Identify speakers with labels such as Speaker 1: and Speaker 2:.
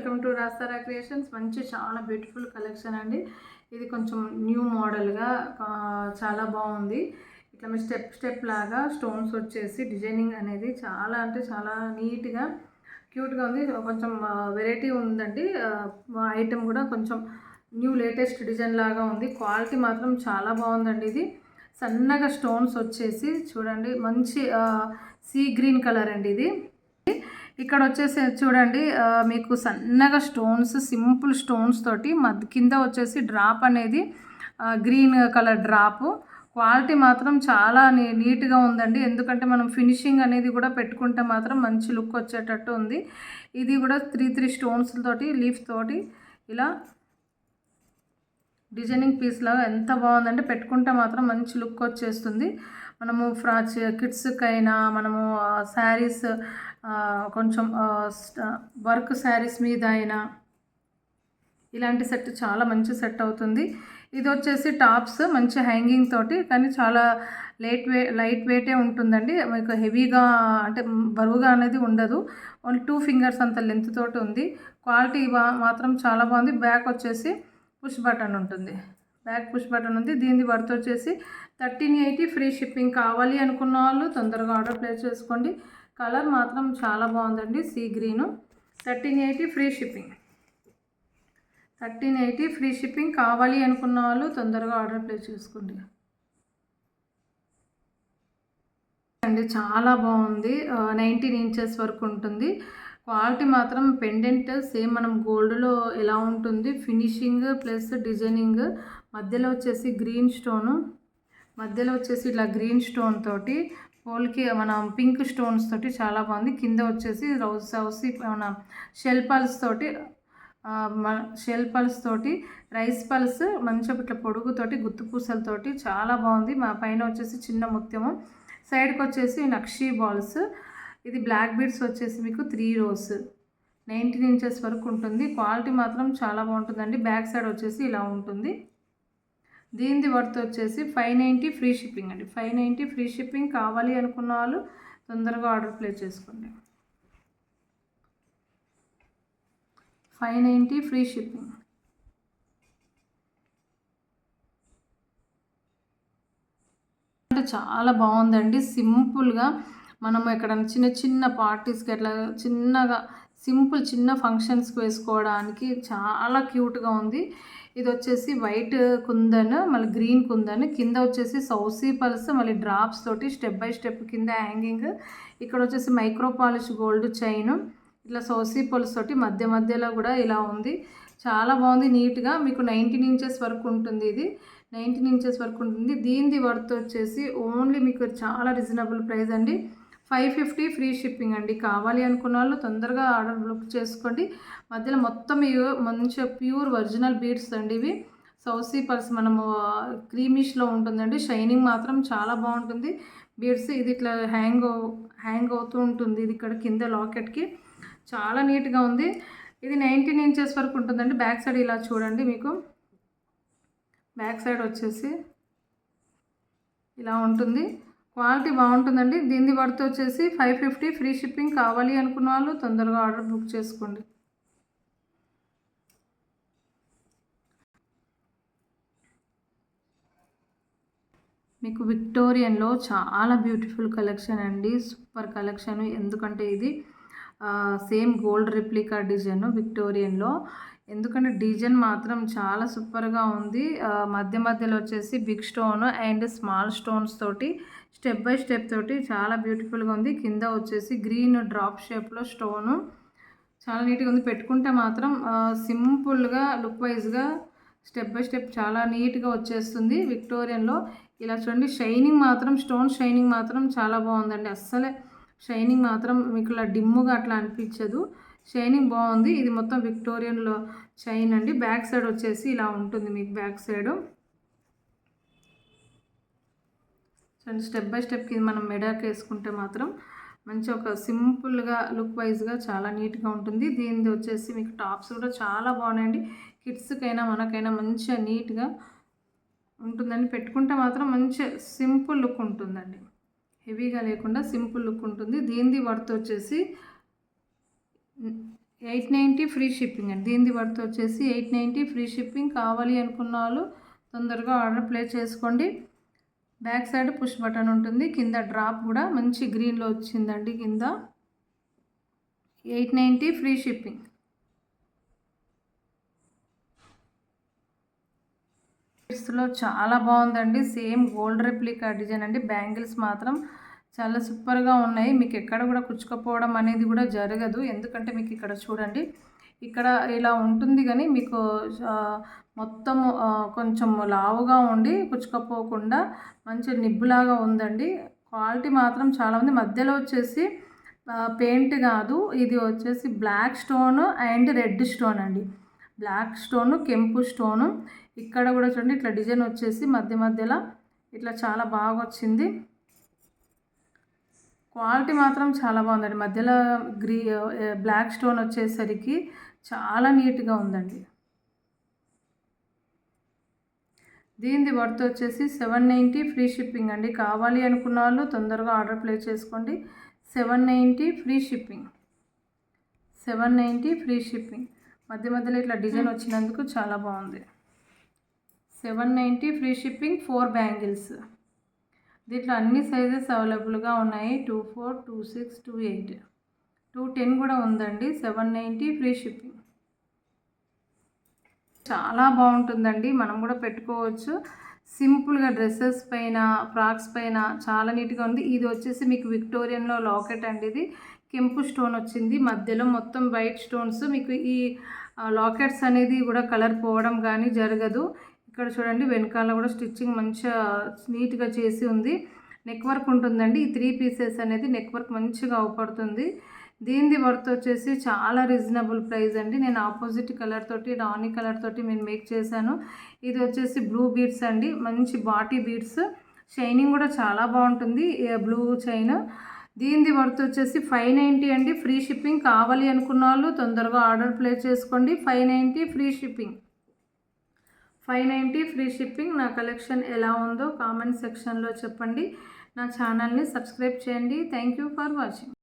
Speaker 1: Welcome to రాస్తారా creations. మంచి చాలా బ్యూటిఫుల్ కలెక్షన్ అండి. ఇది కొంచెం న్యూ మోడల్గా చాలా బాగుంది. ఇట్లా మీ స్టెప్ లాగా స్టోన్స్ వచ్చేసి డిజైనింగ్ అనేది చాలా అంటే చాలా నీట్గా క్యూట్గా ఉంది. కొంచెం వెరైటీ ఉందండి. ఐటెం కూడా కొంచెం న్యూ లేటెస్ట్ డిజైన్ లాగా ఉంది. క్వాలిటీ మాత్రం చాలా బాగుందండి. ఇది సన్నగా స్టోన్స్ వచ్చేసి చూడండి, మంచి సీ గ్రీన్ కలర్ అండి. ఇది ఇక్కడ వచ్చేసి చూడండి, మీకు సన్నగా స్టోన్స్, సింపుల్ స్టోన్స్ తోటి కింద వచ్చేసి డ్రాప్ అనేది గ్రీన్ కలర్ డ్రాప్. క్వాలిటీ మాత్రం చాలా నీట్గా ఉందండి. ఎందుకంటే మనం ఫినిషింగ్ అనేది కూడా పెట్టుకుంటే మాత్రం మంచి లుక్ వచ్చేటట్టు ఉంది. ఇది కూడా 3 స్టోన్స్ తోటి లీఫ్ తోటి ఇలా డిజైనింగ్ పీస్ లాగా ఎంత బాగుందంటే పెట్టుకుంటే మాత్రం మంచి లుక్ వచ్చేస్తుంది. మనము కిడ్స్కైనా మనము శారీస్ కొంచెం వర్క్ శారీస్ మీద అయినా ఇలాంటి సెట్ చాలా మంచి సెట్ అవుతుంది. ఇది వచ్చేసి టాప్స్ మంచి హ్యాంగింగ్ తోటి, కానీ చాలా లైట్ వెయిటే ఉంటుందండి. మీకు హెవీగా అంటే బరువుగా అనేది ఉండదు. ఓన్లీ 2 ఫింగర్స్ అంత లెంత్ తోటి ఉంది. క్వాలిటీ మాత్రం చాలా బాగుంది. బ్యాక్ వచ్చేసి పుష్ బటన్ ఉంటుంది. బ్యాక్ పుష్ బటన్ ఉంది. దీని వర్త్ వచ్చేసి 1380 ఫ్రీ షిప్పింగ్. కావాలి అనుకున్న వాళ్ళు తొందరగా ఆర్డర్ ప్లేస్ చేసుకోండి. కలర్ మాత్రం చాలా బాగుందండి, sea green. 1380 free shipping. 1380 free shipping. కావాలి అనుకున్న వాళ్ళు తొందరగా ఆర్డర్ ప్లేస్ చేసుకోండి అండి. చాలా బాగుంది. 19 ఇంచెస్ వరకు ఉంటుంది. క్వాలిటీ మాత్రం పెండెంట్ సేమ్ మనం గోల్డ్లో ఎలా ఉంటుంది, ఫినిషింగ్ ప్లస్ డిజైనింగ్. మధ్యలో వచ్చేసి గ్రీన్ స్టోను, మధ్యలో వచ్చేసి ఇట్లా గ్రీన్ స్టోన్ తోటి పోల్కి మన పింక్ స్టోన్స్ తోటి చాలా బాగుంది. కింద వచ్చేసి సౌసి మన షెల్ పల్స్ తోటి రైస్ పల్స్ మంచిగా ఇట్లా పొడుగుతోటి గుత్తు పూసలతోటి చాలా బాగుంది. మా పైన వచ్చేసి చిన్న ముత్యము, సైడ్కి వచ్చేసి నక్షీ బాల్స్. ఇది బ్లాక్ బీడ్స్ వచ్చేసి మీకు 3 rows 19 ఇంచెస్ వరకు ఉంటుంది. క్వాలిటీ మాత్రం చాలా బాగుంటుందండి. బ్యాక్ సైడ్ వచ్చేసి ఇలా ఉంటుంది. దీని వర్త్ వచ్చేసి 590 ఫ్రీ షిప్పింగ్ అండి. 590 ఫ్రీ షిప్పింగ్. కావాలి అనుకున్న వాళ్ళు తొందరగా ఆర్డర్ ప్లేస్ చేసుకోండి. 590 ఫ్రీ షిప్పింగ్. అంటే చాలా బాగుందండి. సింపుల్గా మనము ఎక్కడ చిన్న పార్టీస్కి అట్లా చిన్నగా సింపుల్ చిన్న ఫంక్షన్స్కి వేసుకోవడానికి చాలా క్యూట్గా ఉంది. ఇది వచ్చేసి వైట్ కుందన్, మళ్ళీ గ్రీన్ కుందన్, కింద వచ్చేసి సౌసీ పల్స్, మళ్ళీ డ్రాప్స్ తోటి స్టెప్ బై స్టెప్ కింద హ్యాంగింగ్. ఇక్కడ వచ్చేసి మైక్రో పాలిష్ గోల్డ్ చైన్, ఇట్లా సౌసీ పల్స్ తోటి మధ్యలో కూడా ఇలా ఉంది. చాలా బాగుంది నీట్గా. మీకు 19 ఇంచెస్ వరకు ఉంటుంది. ఇది 19 ఇంచెస్ వరకు ఉంటుంది. దీని వర్త్ వచ్చేసి ఓన్లీ మీకు చాలా రీజనబుల్ ప్రైస్ అండి. 550 ఫ్రీ షిప్పింగ్ అండి. కావాలి అనుకున్న వాళ్ళు తొందరగా ఆర్డర్ బుక్ చేసుకోండి. మధ్యలో మొత్తం మంచిగా ప్యూర్ ఒరిజినల్ బీడ్స్ అండి. ఇవి సౌసీ పల్స్ మనము క్రీమిష్లో ఉంటుందండి. షైనింగ్ మాత్రం చాలా బాగుంటుంది బీడ్స్. ఇది ఇట్లా హ్యాంగ్ అవుతూ ఉంటుంది. ఇది ఇక్కడ కింద లాకెట్కి చాలా నీట్గా ఉంది. ఇది 19 ఇంచెస్ వరకు ఉంటుందండి. బ్యాక్ సైడ్ ఇలా చూడండి, మీకు బ్యాక్ సైడ్ వచ్చేసి ఇలా ఉంటుంది. క్వాలిటీ బాగుంటుందండి. దీని వర్త్ వచ్చేసి 550 ఫ్రీ షిప్పింగ్. కావాలి అనుకున్న వాళ్ళు తొందరగా ఆర్డర్ బుక్ చేసుకోండి. మీకు విక్టోరియన్లో చాలా బ్యూటిఫుల్ కలెక్షన్ అండి. Super collection. ఎందుకంటే ఇది సేమ్ గోల్డ్ రెప్లికా డిజైన్ విక్టోరియన్లో. ఎందుకంటే డిజైన్ మాత్రం చాలా సూపర్గా ఉంది. మధ్యలో వచ్చేసి big stone and small stones తోటి స్టెప్ బై స్టెప్ తోటి చాలా బ్యూటిఫుల్గా ఉంది. కింద వచ్చేసి గ్రీన్ డ్రాప్ షేప్లో స్టోను చాలా నీట్గా ఉంది. పెట్టుకుంటే మాత్రం సింపుల్గా లుక్ వైజ్గా స్టెప్ బై స్టెప్ చాలా నీట్గా వచ్చేస్తుంది విక్టోరియన్లో. ఇలా చూడండి, షైనింగ్ మాత్రం స్టోన్ షైనింగ్ మాత్రం చాలా బాగుందండి. అస్సలే షైనింగ్ మాత్రం మీకు ఇలా డిమ్ముగా అట్లా అనిపించదు. షైనింగ్ బాగుంది. ఇది మొత్తం విక్టోరియన్లో చైన్ అండి. బ్యాక్ సైడ్ వచ్చేసి ఇలా ఉంటుంది. మీకు back side step by step కింద మనం మెడాకి వేసుకుంటే మాత్రం మంచి ఒక సింపుల్గా లుక్ వైజ్గా చాలా నీట్గా ఉంటుంది. దీనిది వచ్చేసి మీకు టాప్స్ కూడా చాలా బాగున్నాయండి. కిడ్స్కైనా మనకైనా మంచిగా నీట్గా ఉంటుందండి. పెట్టుకుంటే మాత్రం మంచి సింపుల్ లుక్ ఉంటుందండి. హెవీగా లేకుండా సింపుల్ లుక్ ఉంటుంది. దీనిది వర్త్ వచ్చేసి 890 ఫ్రీ షిప్పింగ్ అండి. దీని వర్త్ వచ్చేసి 890 ఫ్రీ షిప్పింగ్. కావాలి అనుకున్న వాళ్ళు తొందరగా ఆర్డర్ ప్లేస్ చేసుకోండి. బ్యాక్ సైడ్ పుష్ బటన్ ఉంటుంది. కింద డ్రాప్ కూడా మంచి గ్రీన్లో వచ్చిందండి. కింద 890 ఫ్రీ షిప్పింగ్. లో చాలా బాగుందండి. సేమ్ గోల్డ్ రెప్లికా డిజైన్ అండి. బ్యాంగిల్స్ మాత్రం చాలా సూపర్గా ఉన్నాయి. మీకు ఎక్కడ కూడా కుచ్చుకపోవడం అనేది కూడా జరగదు. ఎందుకంటే మీకు ఇక్కడ చూడండి, ఇక్కడ ఇలా ఉంటుంది కానీ మీకు మొత్తం కొంచెం లావుగా ఉండి కుచ్చుకపోకుండా మంచి నిబ్బులాగా ఉందండి. క్వాలిటీ మాత్రం చాలా ఉంది. మధ్యలో వచ్చేసి పెయింట్ కాదు, ఇది వచ్చేసి black stone and red stone అండి. బ్లాక్ స్టోను, కెంపు స్టోను. ఇక్కడ కూడా చూడండి ఇట్లా డిజైన్ వచ్చేసి మధ్యలో ఇట్లా చాలా బాగా వచ్చింది. క్వాలిటీ మాత్రం చాలా బాగుందండి. మధ్యలో బ్లాక్ స్టోన్ వచ్చేసరికి చాలా నీట్గా ఉందండి. దీని వర్త్ వచ్చేసి 790 ఫ్రీ షిప్పింగ్ అండి. కావాలి అనుకున్న వాళ్ళు తొందరగా ఆర్డర్ ప్లేస్ చేసుకోండి. 790 ఫ్రీ షిప్పింగ్. 790 free shipping. మధ్యలో ఇట్లా డిజైన్ వచ్చినందుకు చాలా బాగుంది. 790 ఫ్రీ షిప్పింగ్. 4 బ్యాంగిల్స్. దీంట్లో అన్ని సైజెస్ అవైలబుల్గా ఉన్నాయి. 24, 26, 28, 210 కూడా ఉందండి. 790 ఫ్రీ షిప్పింగ్. చాలా బాగుంటుందండి. మనం కూడా పెట్టుకోవచ్చు. సింపుల్గా డ్రెస్సెస్ పైన, ఫ్రాక్స్ పైన చాలా నీట్గా ఉంది. ఇది వచ్చేసి మీకు విక్టోరియన్లో లాకెట్ అండి. ఇది కెంపు స్టోన్ వచ్చింది. మధ్యలో మొత్తం వైట్ స్టోన్స్. మీకు ఈ లాకెట్స్ అనేది కూడా కలర్ పోవడం కానీ జరగదు. ఇక్కడ చూడండి వెనకాల కూడా స్టిచ్చింగ్ మంచిగా నీట్గా చేసి ఉంది. నెక్ వర్క్ ఉంటుందండి. ఈ 3 పీసెస్ అనేది నెక్ వర్క్ మంచిగా అవపడుతుంది. దీనిది వర్త్ వచ్చేసి చాలా రీజనబుల్ ప్రైస్ అండి. నేను ఆపోజిట్ కలర్ తోటి, రాణి కలర్ తోటి నేను మేక్ చేశాను. ఇది వచ్చేసి బ్లూ బీడ్స్ అండి. మంచి బాటీ బీడ్స్. షైనింగ్ కూడా చాలా బాగుంటుంది. Blue chain. దీనిది వర్త్ వచ్చేసి 590 అండి. Free shipping. కావాలి అనుకున్న వాళ్ళు తొందరగా ఆర్డర్ ప్లేస్ చేసుకోండి. 590 ఫ్రీ షిప్పింగ్. 590 free shipping. నా కలెక్షన్ ఎలా ఉందో కామెంట్ సెక్షన్లో చెప్పండి. నా ఛానల్ని సబ్స్క్రైబ్ చేయండి. Thank you for watching.